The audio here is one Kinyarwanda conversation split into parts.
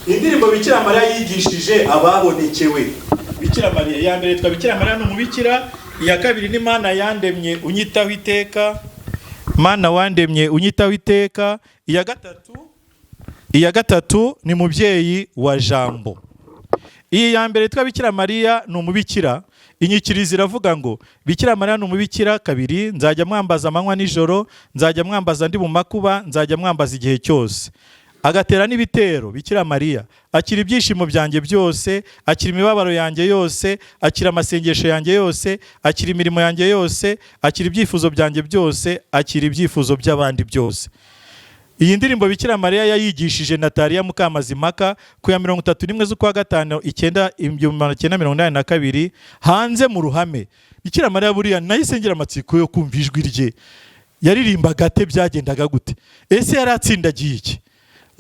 indirimbo Bikira Mariya yigishije ababonekewe. Bikira Mariya ya mbere twa Bikira Mariya no mubikira, iya kabiri ni Mana yandemye unyitaho iteka, Mana wandemye unyitaho iteka, iya gatatu ni mubyeyi wa jambo. Iyi ya mbere twa Bikira Mariya no mubikira, inyikiriza iravuga ngo Bikira Mariya no mubikira, kabiri nzajya mwambaza amanywa nijoro, nzajya mwambaza ndi mu makuba, nzajya mwambaza igihe cyose. Agatera n'ibitero Bikira Mariya akira ibyishimo byanjye byose, akira imibabaro yanjye yose, akira amasengesho yanjye yose, akira imirimo yanjye yose, akira ibyifuzo byanjye byose, akira ibyifuzo by'abandi byose. Iyi ndirimbo Bikira Mariya yayigishije Nataliya Mukamazimaka ku ya 31 z'ukwa gatanu 1982 hanze mu ruhame. Bikira Mariya buriya nayisengera amatsiko yo kumva ijwi rye. Yaririmba gate byagendaga gute? Ese yaratsindagiye iki?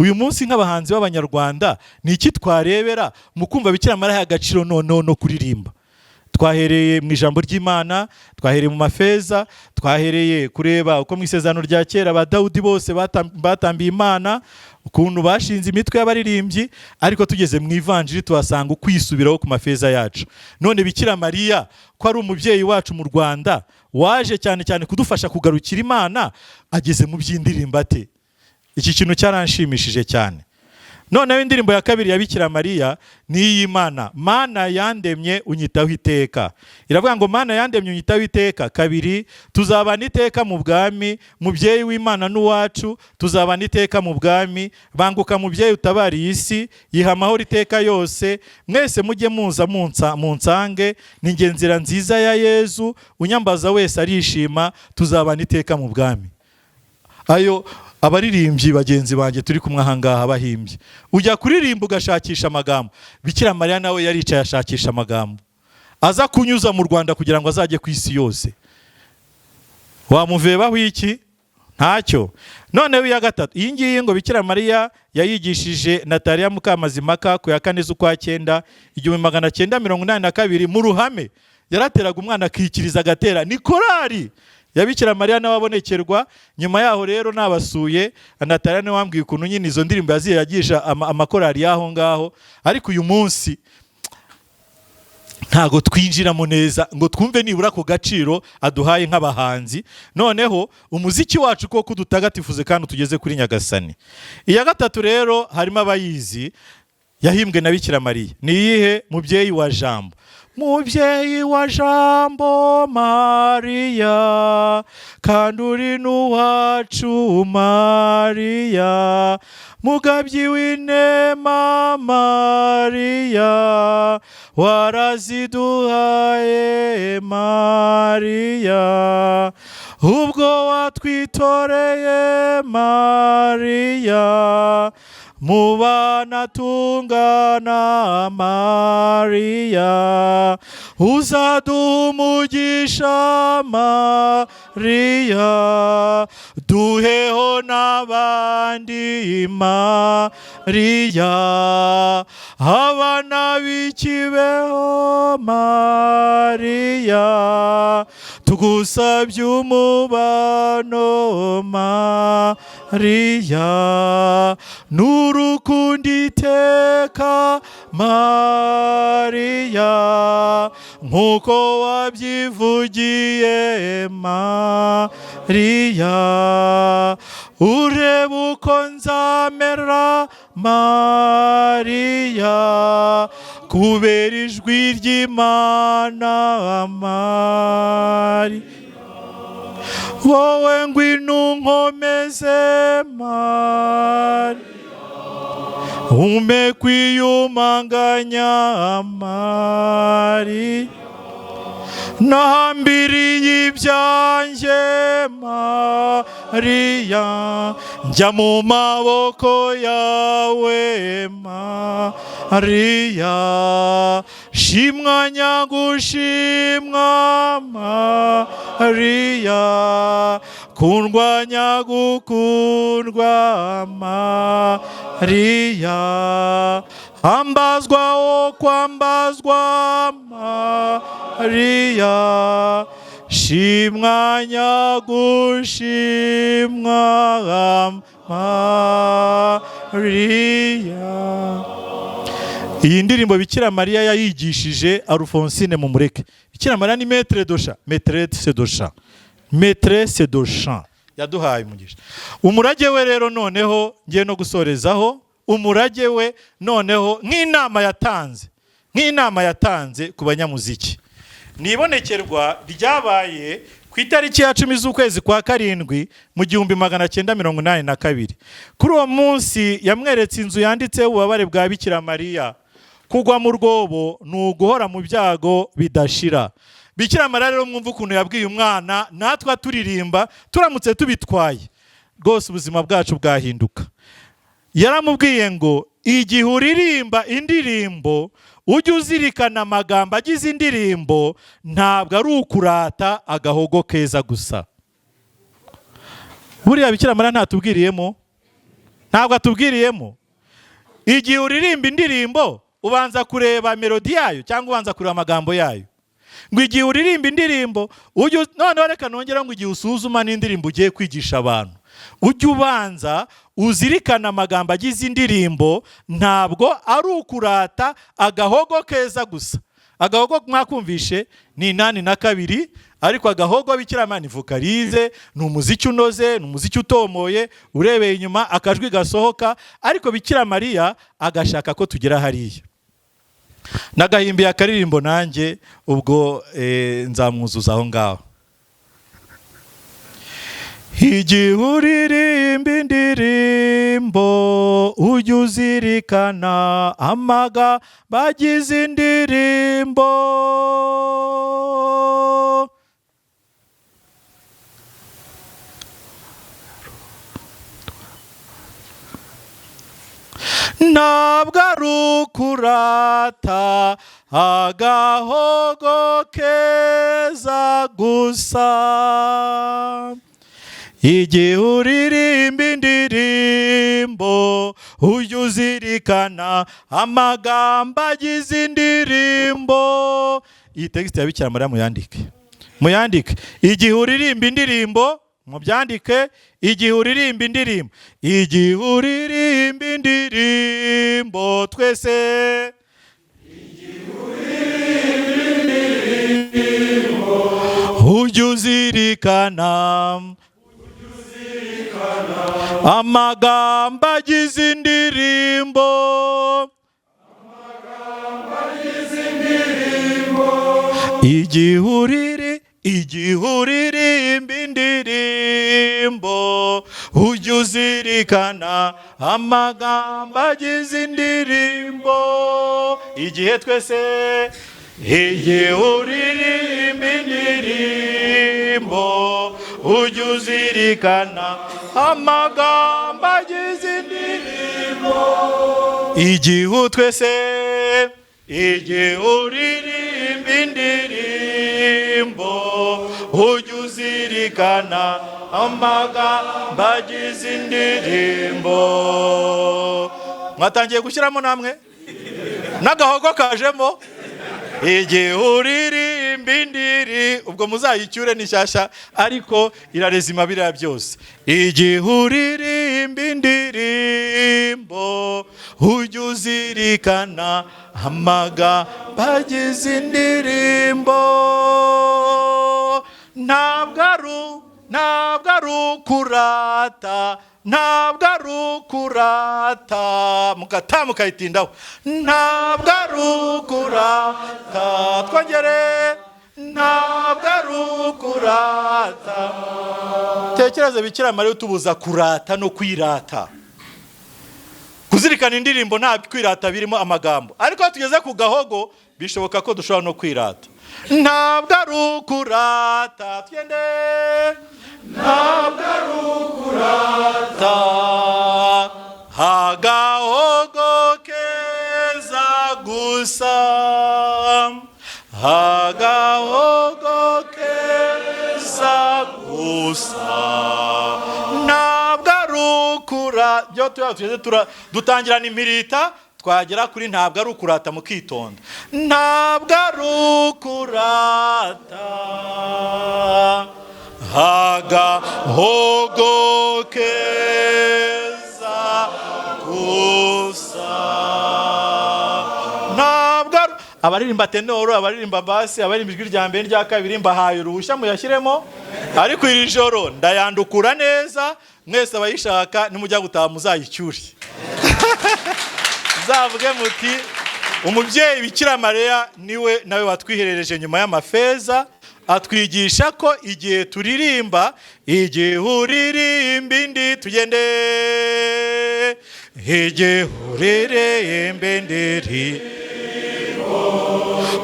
Uyu munsi nk'abahanzi b'Abanyarwanda ni iki twarebera mu kumva Bikira Mariya agaciro no kuririmba? Twahereye mu ijambo ry'Imana, twahereye mu mafeza, twahereye kureba uko mu isezerano rya kera ba Dawudi bose batambiye Imana, ukuntu bashinze imitwe y'abaririmbyi, ariko tugeze mu ivanjiri tuhasanga ukwisubiraho ku mafeza yacu. None Bikira Mariya ko ari umubyeyi wacu mu Rwanda, waje cyane cyane kudufasha kugarukira Imana, ageze mu by'indirimbo ate? Iki kintu cyaranshimishije cyane. Noneho indirimbo ya kabiri ya Bikira Mariya ni iy'Imana, Mana yandemye unyitaho iteka. Iravuga ngo Mana yandemye unyitaho iteka, kabiri tuzabana iteka mu bwami, mubyeyi w'Imana n'uwacu tuzabana iteka mu bwami, banguka mubyeyi utabariye isi, yiha amahoro iteka yose, mwese mujye muza munsange, ni nge nzira nziza ya Yezu, unyambaza wese arishima, tuzabana iteka mu bwami. Ayo abaririmbyi bagenzi banjye turi kumwe ahangaha bahimbye, ujya kuririmba ugashakisha amagambo. Bikira Mariya nawe yaricaye ashakisha amagambo aza kunyuza mu Rwanda kugira ngo azajye ku isi yose. Wamuvebaho iki? Ntacyo. Noneho iya gatatu, iyi ngiyi ngo Bikira Mariya yayigishije Nataliya Mukamazimaka ku ya 4 z'ukwa 9 1982 mu ruhame. Yarateraga umwana akikiriza agatera, ni korari ya Bikira Mariya n'ababonekerwa. Nyuma yaho rero nabasuye, Nataliya ne wambwiye ukuntu nyine izo ndirimbo yaziye yagisha amakorari yaho ngaho, ariko uyu munsi ntago twinjiramo neza ngo twumve nibura ko gaciro aduhaye nk'abahanzi. Noneho umuziki wacu ko kudutagatifuze kandi tugeze kuri Nyagasani. Iya gatatu rero harimo abayizi, yahimbwe na Bikira Mariya. Ni iyihe? Mubyeyi wa jambo. Mubyeyi wa jambo Mariya, kandi uri n'uwacu Mariya, mugabyi w'inema Mariya, waraziduhaye Mariya, ubwo watwitoreye Mariya, mubana tungana Mariya, uzadumugisha Mariya, duheho n'abandi Mariya, abana b'ikibeho Mariya, tugusabye umubano Mariya, n'urukundo iteka Mariya, nk'uko wabyivugiye Mariya, urebe uko nzamera Mariya, kubera ijwi ry'Imana Mariya, wowe ngwino unkomeze Mariya, umpe kwiyumanganya Mariya, nahambiriye ibyanjye Mariya, njya mu maboko yawe Mariya, shimwa nyagushimwa Mariya, kundwa nyagukundwa Mariya, ambazwa o kwambazwa Mariya, shimwa nyagushimwa Mariya. Iyi ndirimbo Bikira Mariya yayigishije Alphonsine Mumureke. Bikira Mariya ni maître de chant, maîtresse de chant, maîtresse de chant, yaduhaye umugisha. Umurage we rero noneho ngiye no gusorezaho, umurage we noneho nk'inama yatanze ku banyamuziki. Nibonekerwa ryabaye ku itariki ya 10 z'ukwezi kwa karindwi mu 1982. Kuri uwo munsi yamweretse inzu yanditseho ububabare bwa Bikira Mariya. Kugwa mu rwobo ni uguhora mu byago bidashira. Bikira Mariya rero mwumva ukuntu yabwiye umwana, natwe turirimba turamutse tubitwaye rwose ubuzima bwacu bwahinduka. Yaramubwiye ngo igihe uririmba indirimbo ujye uzirikana amagambo agize indirimbo, ntabwo ari ukurata agahogo keza gusa. Buriya Bikira Mariya ntabwo atubwiriyemo. Igihe uririmba indirimbo ubanza kureba melodi yayo cyangwa ubanza kureba amagambo yayo. Ngo igihe uririmba indirimbo noneho reka nongera ngo igihe usuzuma n'indirimbo ugiye kwigisha abantu, ujye ubanza uzirikana amagambo agize indirimbo, ntabwo ari ukurata agahogo keza gusa. Agahogo mwakumvishe ni 82, ariko agahogo Bikira Mariya ni vocalize, ni umuziki unoze, ni umuziki utomoye, urebeye inyuma akajwi gasohoka, ariko Bikira Mariya agashaka ko tugera hariya. Nagahimbiye akaririmbo nanjye ubwo nzamwuzuza aho ngaho. Igihe uririmba indirimbo ujye uzirikana amagambo agize indirimbo. Ntabwo ari ukurata agahogo keza gusa. Igihe uririmba indirimbo ujye uzirikana amagambo agize indirimbo. Iyi text ya Bikira Mariya muyandike. Igihe uririmba indirimbo mubyandike. Igihe uririmba indirimbo. Igihe uririmba indirimbo twese. Igihe uririmba indirimbo ujye uzirikana amagambo agize indirimbo. Igihe uririmba indirimbo ujye uzirikana amagambo agize indirimbo. Igihe twese. Igihe uririmba indirimbo ujye uzirikana amagambo agize indirimbo. Igihe twese. Igihe uririmba indirimbo ujye uzirikana amagambo agize indirimbo. Mwatangiye gushyiramo namwe n'agahogo kajemo. Igihe uririmba indirimbo, ubwo muzayicyure ni shyashya ariko irarezima biriya byose. Igihe uririmba indirimbo ujye uzirikana amagambo agize indirimbo. Ntabwo ari ukurata, ntabwo ari ukurata, mukayitindaho. Ntabwo ari ukurata, twongere. Ntabwo ari ukurata. Tekereza Bikira Mariya utubuza kurata no kwirata. Kuzirikana indirimbo nta kwirata birimo amagambo, ariko tugeze ku gahogo bishoboka ko dushobora no kwirata. Ntabwo ari ukurata, twende. Ntabwo ari ukurata agahogo keza gusa. Agahogo keza gusa. Ntabwo ari ukurata. Byo tugeze dutangirana imirita twagera kuri ntabwo ari ukurata mukitonda. Ntabwo ari ukurata agahogo keza gusa. Ntabwo abaririmba tenoro, abaririmba basi, abaririmba ijwi rya mbere n'irya kabiri mbahaye uruhushya muyashyiremo, ariko iri joro ndayandukura neza. Mwese abayishaka nimujya gutaha muzayicyure. Zavuge muti umubyeyi Bikira Mariya niwe nawe watwiherereje nyuma y'amafeza, atwigisha ko igihe turirimba, igihe uririmba indi tugende, igihe uririmba indi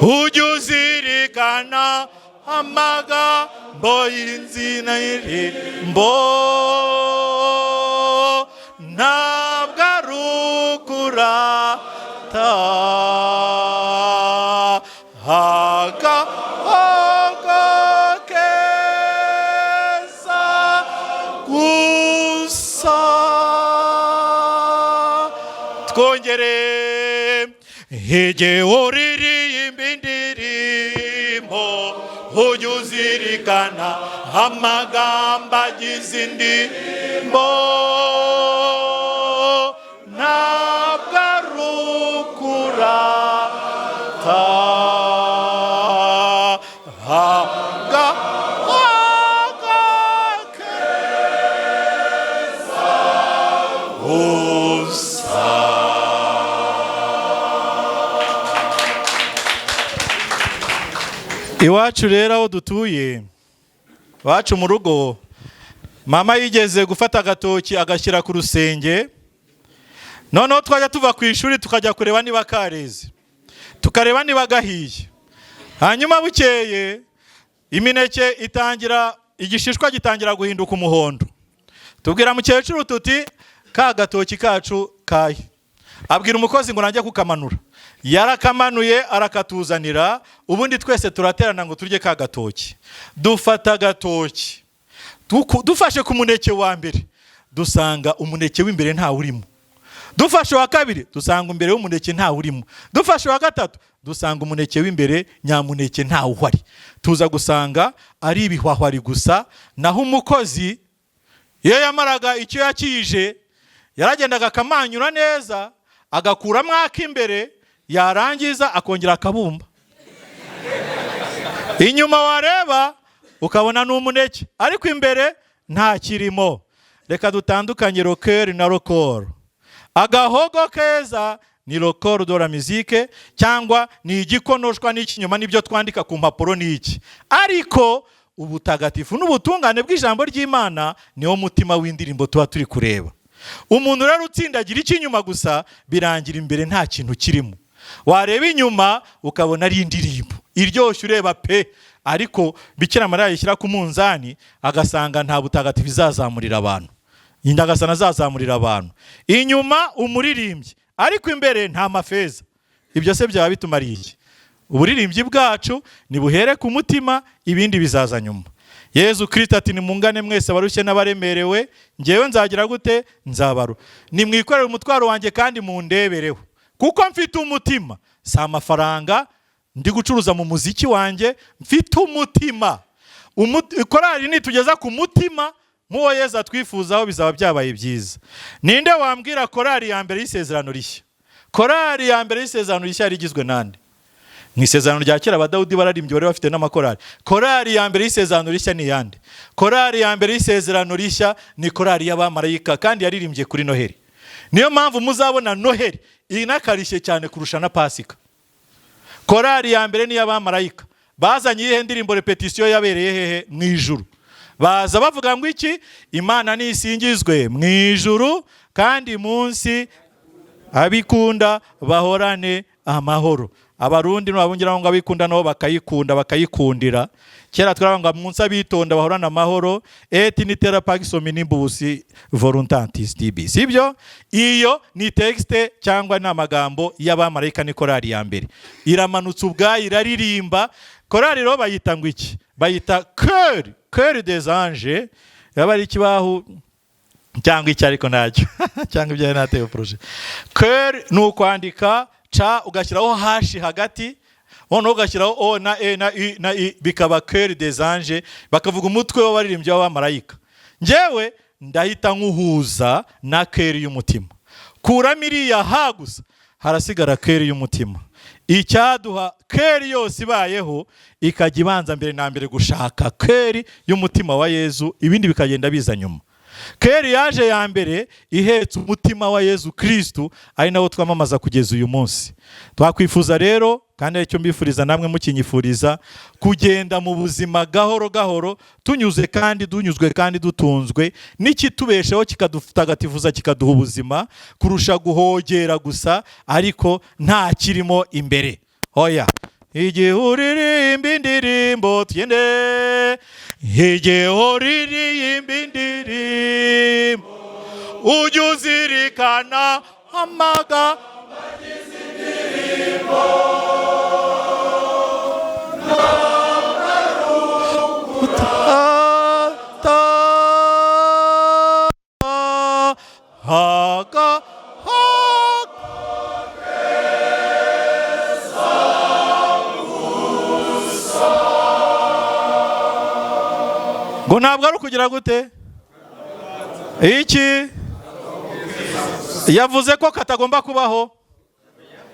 ujye uzirikana amagambo y'inzina y'indirimbo. Ntabwo ari ukurata agahogo keza gusa. Twongere igihe uririmba indirimbo ujye uzirikana amagambo agize indirimbo. Ntabwo ari ukurata agahogo keza gusa. Iwacu rero aho dutuye, iwacu mu rugo, mama yigeze gufata agatoki agashyira ku rusenge. Noneho twajya tuva ku ishuri tukajya kureba niba kareze, tukareba niba gahiye. Hanyuma bukeye imineke itangira, igishishwa gitangira guhinduka umuhondo. Tubwira mukecuru tuti ka gatoki kacu kahe. Abwira umukozi ngo najya kukamanura. Yarakamanuye arakatuzanira, ubundi twese turaterana ngo turye ka gatoki. Dufata agatoki, dufashe ku muneke wa mbere, dusanga umuneke w'imbere nta urimo. Dufashe wa kabiri, dusanga imbere y'umuneke nta urimo. Dufashe wa gatatu, dusanga umuneke w'imbere nyamuneke nta uhari. Tuza gusanga ari ibihwahwari gusa. Naho umukozi iyo yamaraga icyo yakije, yaragendaga akamanyura neza, agakuramo ak'imbere, yarangiza akongera akabumba. Inyuma wareba ukabona n'umuneke, ariko imbere nta kirimo. Reka dutandukanye rocker na rockor. Agahogo keza ni rockor de la musique, cyangwa ni igikonoshwa n'ikinyoma n'ibyo twandika ku mpapuro n'iki. Ariko ubutagatifu n'ubutungane bw'ijambo ry'Imana niwo mutima w'indirimbo tuba turi kureba. Umuntu rero utsindagira ikinyuma gusa, birangira imbere nta kintu kirimo. Wareba inyuma ukabona ari indirimbo iryoshye ureba pe, ariko Bikira Mariya yishyira ku munzani agasanga nta butagatifu izazamurira abantu, indagasana azazamurira abantu. Inyuma umuririmbyi, ariko imbere nta mafeza. Ibyo se byaba bitumariye iki? Uburirimbyi bwacu nibuhere ku mutima, ibindi bizaza nyuma. Yezu Kristo ati nimungane mwese abarushye n'abaremerewe, njyewe nzagira gute? Nzabaru. Nimwikorere umutwaro wanjye kandi mundebereho, kuko mfite umutima, si amafaranga ndi gucuruza mu muziki wanjye, mfite umutima. Korali nitugeza ku mutima nk'uwo Yezu atwifuzaho, bizaba byabaye byiza. Ninde wambwira korali ya mbere y'isezerano rishya? Korali ya mbere y'isezerano rishya yari igizwe nande? Mu isezerano rya kera abadawudi bararimbye bari bafite n'amakorali. Korali ya mbere y'isezerano rishya ni yande? Korali ya mbere y'isezerano rishya ni korali y'abamarayika, kandi yaririmbye kuri Noheli. Niyo mpamvu muzabona Noheli inakarishye cyane kurusha na Pasika. Korali ya mbere ni y'abamarayika. Bazanye ihe ndirimbo repetition yabereye hehe? Mu ijuru. Baza bavuga ngo iki? Imana nisingizwe mu ijuru, kandi munsi abikunda bahorane amahoro. Abarundi n'ababungira ngo abikunda nabo bakayikunda, bakayikundira. Kera twaravuga ngo munsi abitonda bahorana amahoro, et nitera pax omnibus voluntatis tibi. Sibyo? Iyo ni texte cyangwa n'amagambo y'abamarayika ni korali ya mbere. Iramanutse ubwayo iraririmba. Korali ro bayita ngo iki? Bayita cœur des anges. Yaba ari kibaho cyangwa icyo ariko ntacyo cyangwa ibyo nateye projet. Cœur ni ukwandika ca ugashyiraho hashi hagati, noneho ugashyiraho o na e na i na i, bikaba cœur des anges, bakavuga umutwe w'abaririmbyi b'abamarayika. Njyewe ndahita nkuhuza na cœur y'umutima. Kuramo iriya ha gusa harasigara cœur y'umutima. Icyaduha cœur yose ibayeho ikajya ibanza mbere na mbere gushaka cœur y'umutima wa Yezu, ibindi bikagenda biza nyuma. Cœur yaje ya mbere ihetse umutima wa Yezu Kristo, ari nawo twamamaza kugeza uyu munsi. Twakwifuza rero kandi icyo mbifuriza namwe mukinyifuriza kugenda mu buzima gahoro gahoro, tunyuzwe kandi dutunzwe n'ikitubesheho kikadutagatifuza kikaduha ubuzima, kurusha guhogera gusa ariko nta kirimo imbere. Oya, igihe uririmba indirimbo tugende, igihe uririmba indirimbo ujye uzirikana amagambo agize indirimbo. ngo ntabwo ari ukugira gute iki yavuze ko katagomba kubaho,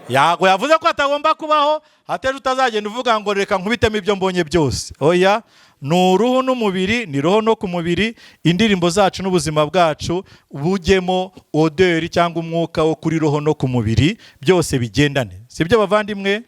yavuze ko atagomba kubaho, hateje utazagenda uvuga ngo reka nkubitemo ibyo mbonye byose. Oya, ni uruhu n'umubiri, ni roho no ku mubiri, indirimbo zacu n'ubuzima bwacu bujyemo odeur cyangwa umwuka wo kuri roho no ku mubiri, byose bigendane. Sibyo bavandimwe?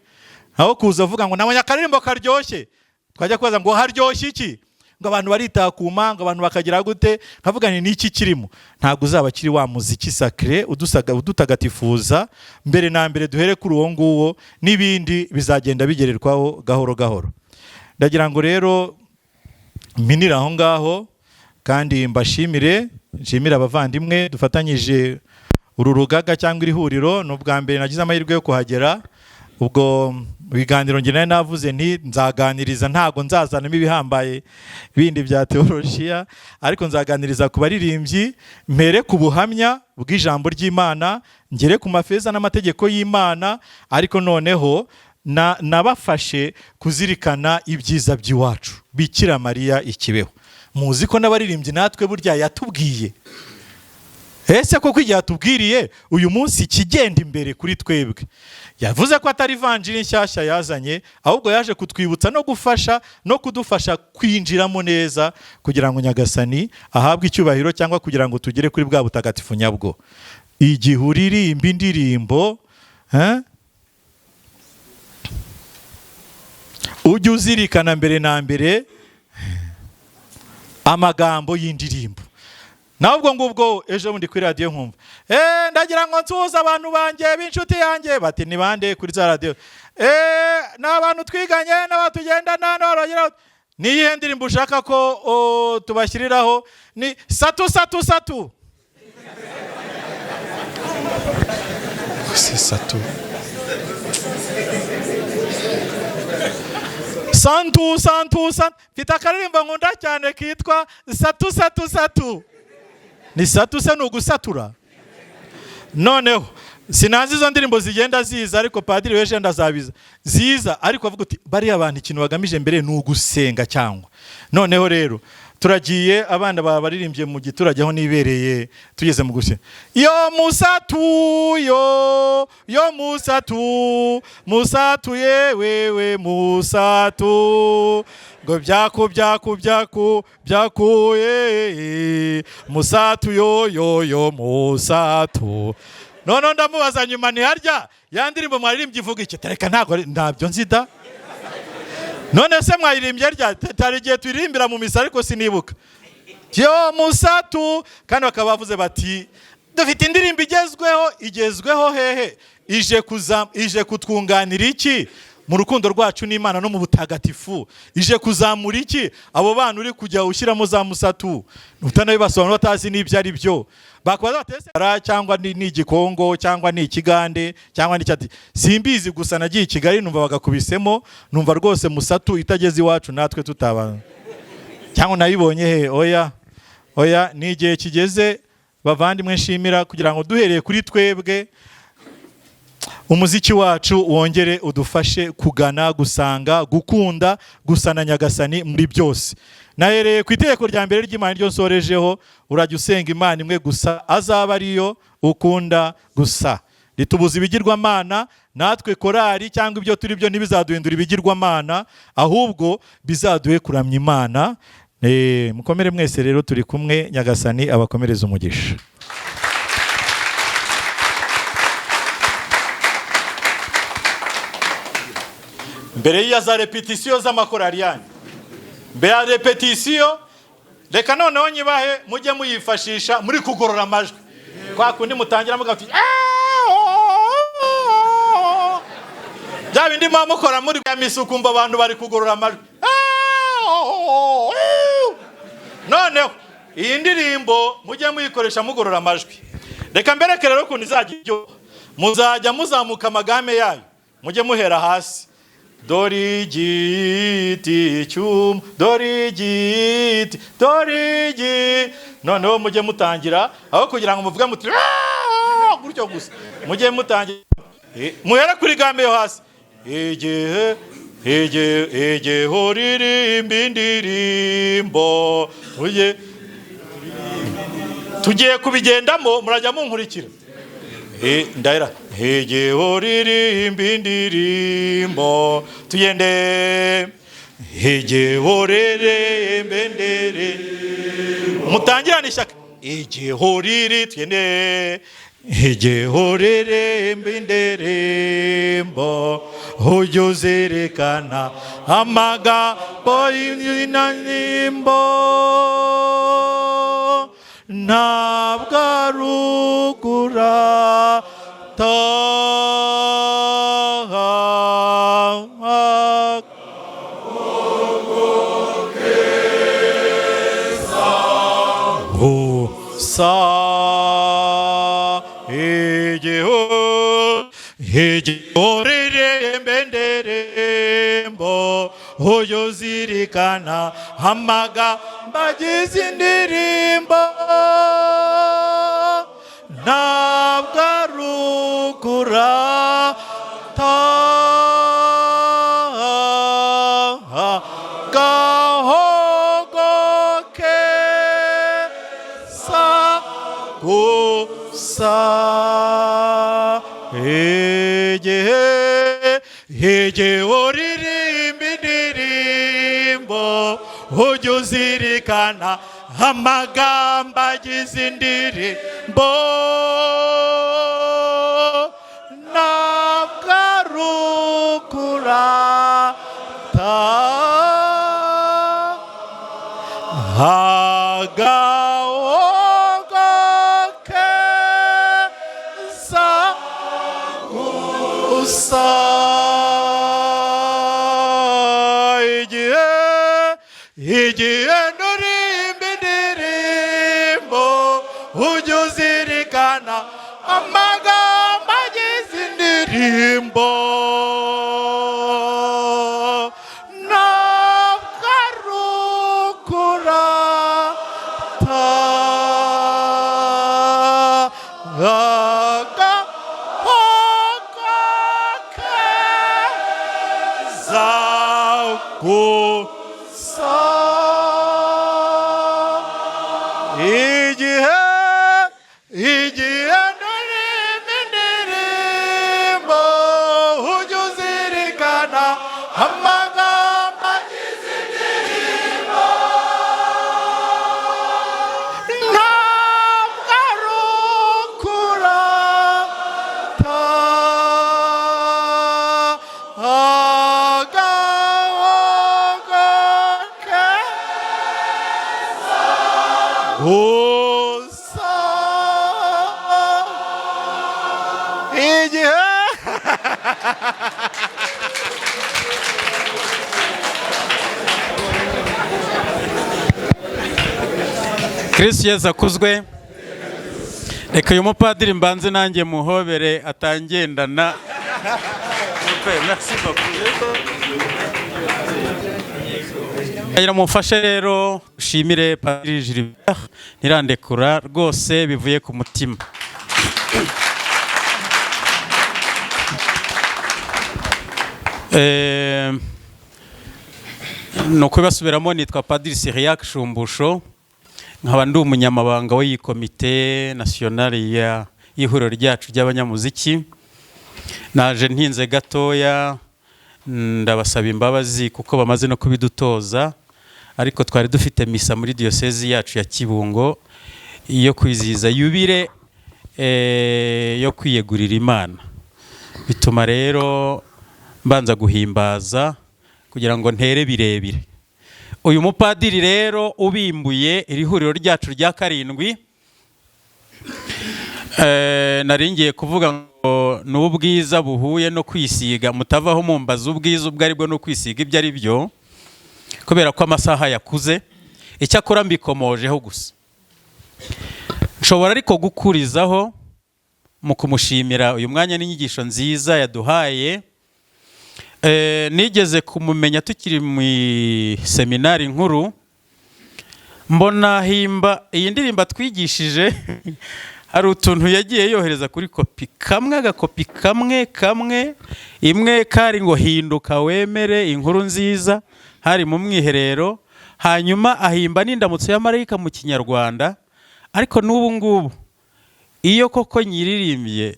Aho kuza uvuga ngo nabonye akaririmbo karyoshye, twajya kubaza ngo haryoshye iki, ngo abantu baritakuma, ngo abantu bakagira gute, nkavuga ni iki kirimo. Ntabwo uzaba kiri wa muziki sacré udutagatifuza mbere na mbere, duhere kuri uwo nguwo, n'ibindi bizagenda bigererwaho gahoro gahoro. Ndagira ngo rero mpinira aho ngaho kandi mbashimire, nshimira abavandimwe dufatanyije uru rugaga cyangwa iri huriro. N'ubwa mbere nagize amahirwe yo kuhagera, ubwo biganiro nge nayo navuze nti nzaganiriza, ntago nzazanamo ibihambaye bindi bya teolojiya, ariko nzaganiriza ku baririmbyi, mpere ku buhamya bw'ijambo ry'Imana, ngere ku mafeza n'amategeko y'Imana, ariko noneho nabafashe kuzirikana ibyiza by'iwacu Bikira Mariya ikibeho. Muzi ko n'abaririmbyi natwe burya yatubwiye, ese koko igihe yatubwiriye uyu munsi kigenda imbere kuri twebwe. Yavuze ko atari evanjiri nshyashya yazanye, ahubwo yaje kutwibutsa no gufasha no kudufasha kwinjiramo neza, kugira ngo Nyagasani ahabwe icyubahiro, cyangwa kugira ngo tugere kuri bwa butagatifu nyabwo. Igihe uririmba indirimbo ujye uzirikana mbere na mbere amagambo y'indirimbo. Nabwo ngubwo ejo bundi kuri radio nkumva ndagira ngo nsuhuza abantu banjye b'inshuti yanjye, bati ni bande kuri za radio? N'abantu twiganye n'abatugendana n'abaragira. Ni iyihe ndirimbo ushaka ko tubashyiriraho? Ni satu satu satu. C'est satu. Santu santu santu. Mfite akaririmbo nkunda cyane kitwa satu satu satu. Ni satu se nugusatura. Noneho sinazi izo ndirimbo zigenda ziza, ariko padiri weje ndazabiza ziza, ariko avuga uti bari abantu ikintu bagamije mbere nugusenga cyangwa. Noneho rero turagiye, abana baririmbye mu giturage aho nibereye, tugeze mu gusenga. Yo musatu yo musatu musatu yewewe musatu, ngo byaku musatu yo musatu. None ndamubaza nyuma ni harya ya ndirimbo mwaririmbye ivuga iki? Tereka ntabyo nzida. None se mwayirimbye rya tari gihe turirimbira mu misa ariko sinibuka. Yo musatu, kandi bakaba bavuze bati dufite indirimbo igezweho hehe, ije kutwunganira iki mu rukundo rwacu n'Imana no mu butagatifu, ije kuzamura iki abo bana uri kujya ushyiramo za musatu, utanabibasobanura batazi n'ibyo ari byo. Bakwaza batese cyangwa ni igikongo cyangwa ni ikigande cyangwa ni cyati, simbizi. Gusa nagiye i Kigali numva bagakubisemo, numva rwose musatu itageze iwacu natwe tutaba cyangwa nayibonye he. Oya ni igihe kigeze bavandimwe nshimira kugira ngo duhereye kuri twebwe umuziki wacu wongere udufashe kugana, gusanga, gukunda, gusa na Nyagasani muri byose. Nahereye ku itegeko rya mbere ry'Imana ryo nsorejeho, urajya usenga Imana imwe gusa, azaba ariyo ukunda gusa. Ritubuza ibigirwamana, natwe korari cyangwa ibyo turi byo ntibizaduhindura ibigirwamana, ahubwo bizaduhe kuramya Imana. Mukomere mwese rero, turi kumwe, Nyagasani abakomereza umugisha. Mbere ya za repetisiyo z'amakorari yanyu, mbere ya repetisiyo, reka noneho nyibahe mujye muyifashisha muri kugorora amajwi. Kwa kundi mutangira mugati bya bindi mukora muri ya misuku, mba abantu bari kugorora amajwi. Noneho iyi ndirimbo mujye muyikoresha mugorora amajwi. Reka mbereke rero ukuntu izajya ibyo, muzajya muzamuka amagame yayo, mujye muhera hasi. Dori giti cyum, dori giti, dori giti. Noneho mujye mutangira, aho kugira ngo muvuge muti gutyo gusa, mujye mutangira muhera kuri game yo hasi. Ege horirimba indirimbo. Tugiye kubigendamo, murajya munkurikira. Ndaira hege horirimba indirimbo, tugende hege horirimba indirimbo, mutangirane ishyaka. Hege horiri, tugende hege horirimba indirimbo, ujye uzerekana amagambo y'indirimbo, ntabwo arugura ujye uzirikana amagambo agize indirimbo, ntabwo arugura gahogoke sa gusa. Hege uririmba indirimbo, ujye uzirikana amagambo agize indirimbo, ntabwo arugura agahogoke sa gusa. Igihe nurimba indirimbo, ujye uzirikana amagambo agize indirimbo, ntabwo arugura agahogoke za gusa. Igihe nurimba indirimbo, ujye uzirikana amagambo agize indirimbo, ntabwo arugura agahogoke gusa. Igihe Kristo Yesu akuzwe. Reka uyu mupadiri mbanze nanjye muhobere atangendana. Merci beaucoup. Agira mumfashe rero ushimire Padiri Gilbert ntirandekura rwose bivuye ku mutima. Nuko basubiramo nitwa Padiri Cyriaque Shumbusho, nkaba ndi umunyamabanga w'iyi komite nationale y'ihuriro ryacu ry'abanyamuziki. Naje ntinze gatoya, ndabasaba imbabazi kuko bamaze no kubidutoza, ariko twari dufite misa muri diocese yacu ya Kibungo iyo kwizihiza yubire yo kwiyegurira Imana. Bituma rero mbanza guhimbaza kugira ngo ntere birebire. Uyu mupadiri rero ubimbuye iri huriro ryacu rya karindwi, naringiye kuvuga ngo n'ubwiza buhuye no kwisiga, mutavaho mumbaza ubwiza ubwo aribwo no kwisiga ibyo ari byo, kubera ko amasaha yakuze. Icyakora mbikomojeho gusa, nshobora ariko gukurizaho mu kumushimira uyu mwanya n'inyigisho nziza yaduhaye. Nigeze kumumenya tukiri mu seminari nkuru, mbona himba iyi ndirimbo twigishije hari utuntu yagiye yohereza kuri kopi kamwe, agakopi kamwe imwe kari ngo hinduka wemere inkuru nziza, hari mu mwiherero. Hanyuma ahimba n'indamutso ya marayika mu Kinyarwanda, ariko n'ubu ngubu iyo koko nyiririmbye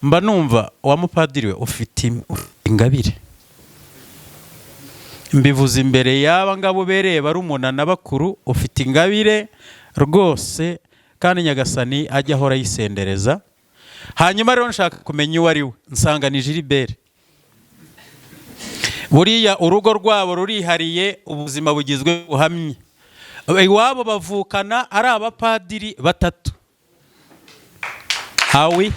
mba numva wa mupadiri we ufite ingabire. Mbivuze imbere y'aba ngabo bereye barumuna n'abakuru, ufite ingabire rwose, kandi Nyagasani ajya ahora yisendereza. Hanyuma rero nshaka kumenya uwo ari we, nsanga ni Gilbert. Buriya urugo rwabo rurihariye, ubuzima bugizwe buhamye. Iwabo bavukana ari abapadiri batatu. Hawi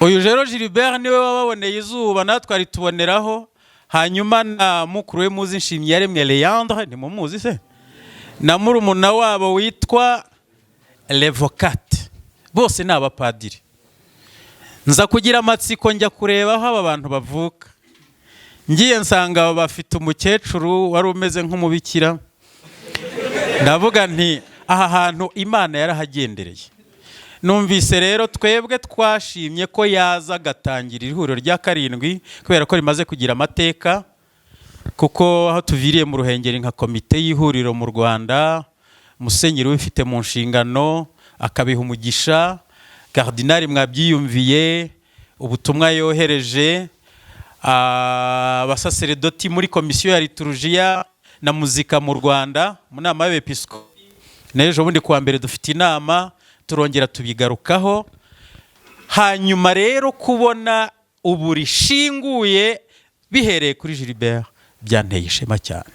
uyu rero Gilbert niwe wababoneye izuba, natwe ari tuboneraho. Hanyuma na mukuru we muzi Nshimyiyaremye Leandre, ni mumuzi se, na murumuna wabo witwa Levocate, bose ni abapadiri. Nza kugira amatsiko njya kureba aho aba bantu bavuka. Ngiye nsanga bafite umukecuru wari umeze nk'umubikira. Ndavuga nti aha hantu Imana yarahagendereye. Numvise rero twebwe twashimye ko yaza agatangira ihuriro rya karindwi, kubera ko rimaze kugira amateka, kuko aho tuviriye mu Ruhengeri nka komite y'ihuriro mu Rwanda, Musenyeri ubifite mu nshingano akabiha umugisha, Kardinali mwabyiyumviye ubutumwa yohereje, abasaseredoti muri komisiyo ya liturujia na muzika mu Rwanda mu nama y'abepiskopi. N'ejo bundi kuwa mbere dufite inama, turongera tubigarukaho. Hanyuma rero kubona ubu rishinguye bihereye kuri Gilbert byanteye ishema cyane,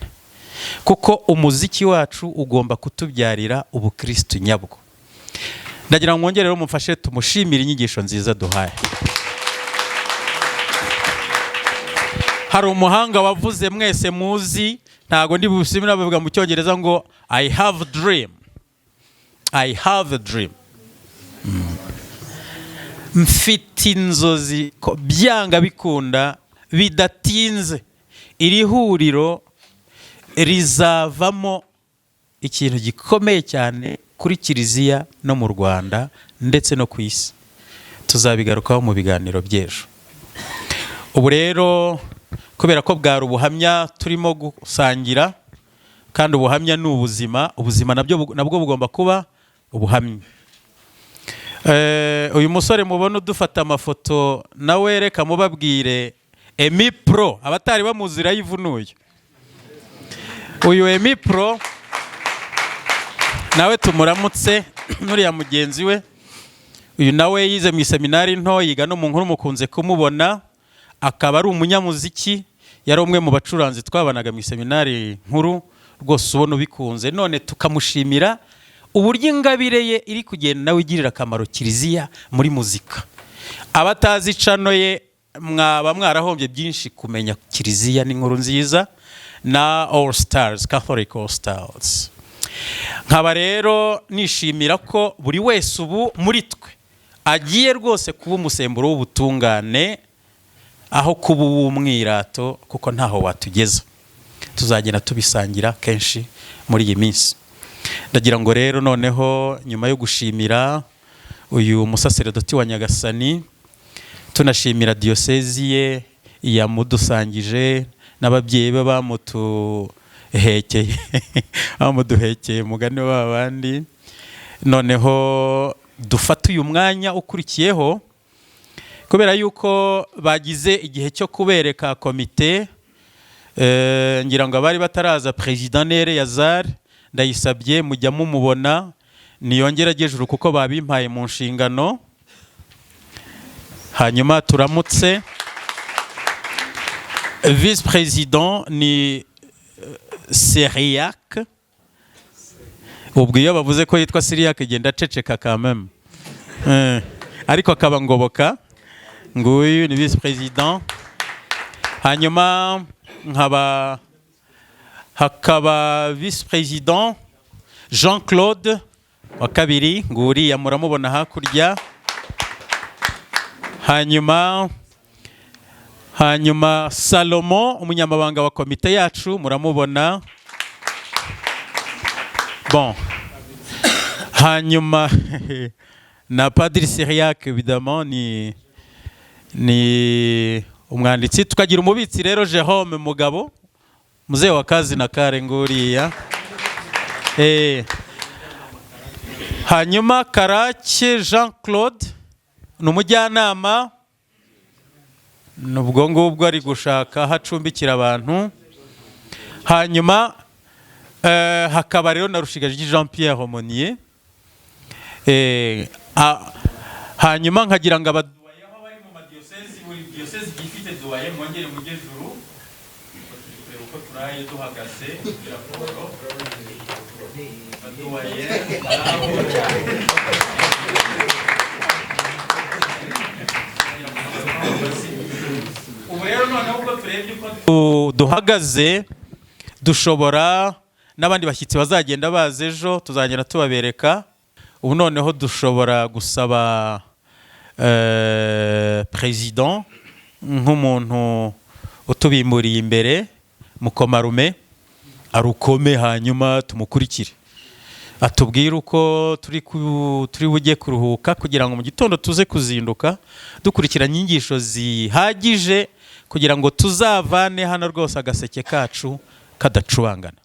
kuko umuziki wacu ugomba kutubyarira ubukristo nyabwo. Ndagira ngo mwongere rero mumfashe tumushimire inyigisho nziza duhaye. Hari umuhanga wavuze mwese muzi, ntago ndi busubira bavuga mu Cyongereza ngo I have a dream. I have a dream. Mfite inzozi ko byanga bikunda bidatinze iri huriro rizavamo ikintu gikomeye cyane kuri Kiliziya no mu Rwanda ndetse no ku isi. Tuzabigarukaho mu biganiro by'ejo. Ubu rero kubera ko bwari ubuhamya turimo gusangira, kandi ubuhamya ni ubuzima nabwo bugomba kuba ubuhamya. Uyu musore mubona udufata amafoto nawe reka mubabwire Emi Pro, abatari bamuzira yivunuye. Uyu Emi Pro nawe tumuramutse, nuriya mugenzi we. Uyu nawe yize mu seminari nto, yiga no mu nkuru, mukunze kumubona, akaba ari umunyamuziki, yari umwe mu bacuranzi twabanaga mu seminari nkuru, rwose ubona ubikunze. None tukamushimira uburyo ingabire ye iri kugenda nawe igirira akamaro Kiliziya muri muzika. Abatazi cano ye mwaba mwarahombye byinshi kumenya Kiliziya n'inkuru nziza na All Stars, Catholic All Stars. Nkaba rero nishimira ko buri wese ubu muri twe agiye rwose kuba umusemburo w'ubutungane, aho kuba uw'umwirato kuko ntaho watugeza. Tuzagenda tubisangira kenshi muri iyi minsi. Ndagira ngo rero noneho nyuma yo gushimira uyu musaseredoti wa Nyagasani, tunashimira diyosezi ye yamudusangije n'ababyeyi be bamuduhekeye mugani w'abandi, noneho dufata uyu mwanya ukurikiyeho kubera yuko bagize igihe cyo kubereka komite. Ngira ngo abari bataraza President Nere Yazar ndayisabye mujya mumubona niyongera gejuru kuko babimpaye mu nshingano. Hanyuma turamutse Vice President ni Syriac. Ubwo iyo bavuze ko yitwa Syriac genda ceceka kameme, ariko akaba ngoboka. Nguyu ni Vice President. Hanyuma hakaba Vice President Jean-Claude wa kabiri, nguriya muramubona hakurya. Hanyuma Salomo umunyamabanga wa komite yacu muramubona. Bon. Hanyuma na Padiri Syriac évidemment ni umwanditsi. Tukagira umubitsi rero Jerome Mugabo, muzee wa kazi na kare nguriya. Hanyuma Karake Jean-Claude ni umujyanama, nubwo ngubwo ari gushaka hacumbikira abantu. Hanyuma hakaba rero na Rushigaje Jean-Pierre Homonier. Hanyuma nkagira ngo abaduwaye aho bari mu madiyosezi, buri diyosezi gifite duwaye mwongere mugejuru uko turaye duhagaze raporo aduwaye. Ubu rero noneho ubwo turebye uko duhagaze, dushobora n'abandi bashyitsi bazagenda baza ejo tuzagenda tubabereka. Ubu noneho dushobora gusaba President nk'umuntu utubimburiye imbere Mukomarume arukome, hanyuma tumukurikire atubwire uko turi bujye kuruhuka kugira ngo mu gitondo tuze kuzinduka dukurikirana inyigisho zihagije kugira ngo tuzavane hano rwose agaseke kacu kadacubangana.